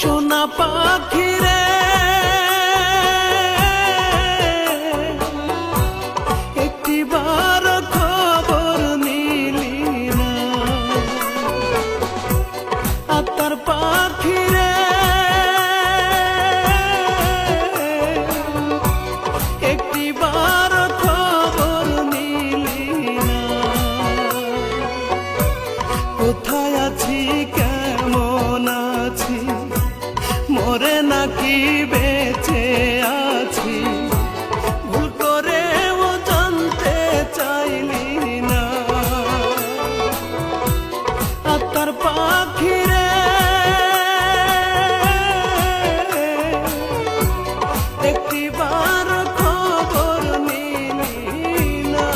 সোনা পাখি রে একটিবার খবর নিলি না, আত্মার পাখি রে একটিবার খবর নিলি না। কোথায় আছি কেমন আছি, মরে নাকি বেঁচে আছি, ভুল করেও জানতে চাইলি না। আত্মার পাখি রে একটিবার খবর নিলি না।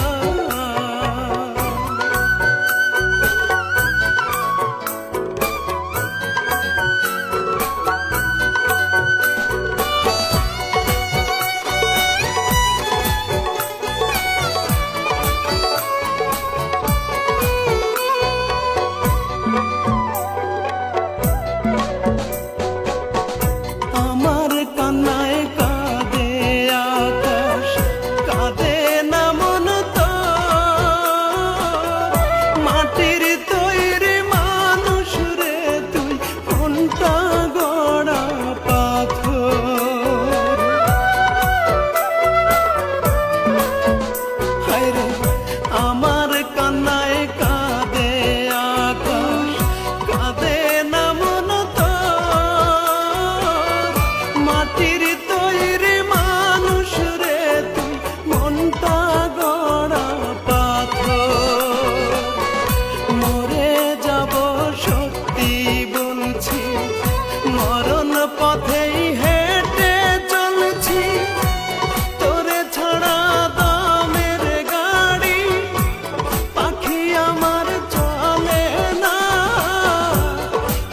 আমার কান্নায় কাঁদে আকাশ, কাঁদে না মন তো, মাটির তৈরি মানুষ রে তুই, কোনটা গড়া পাথর। হায় রে আমার কান্নায় কাঁদে আকাশ, কাঁদে না মন তো, মাটির তৈরি মানুষ রে তুই, মনটা গড়া পাথর। মরে যাব সত্যি বলছি, মরণ পথেই হেঁটে চলছি, তোরে ছাড়া দামের গাড়ি পাখি আমার চলে না।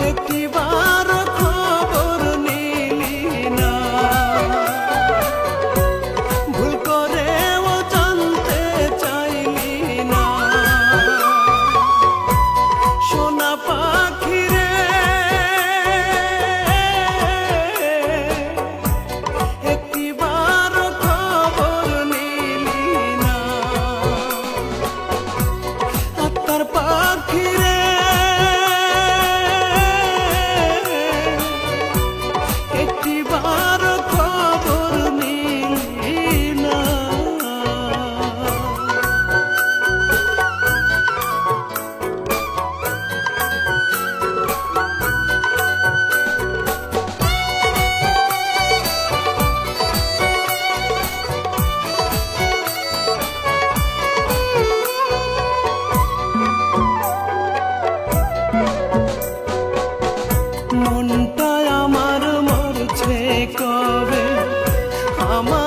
একটিবার খবর নিলি না, ভুল করেও জানতে চাইলি না। সোনা পাখি রে একটিবার খবর নিলি না। আত্মার পাখি রে একটিবার খবর নিলি না। মনটা আমার মরছে কবে, আমার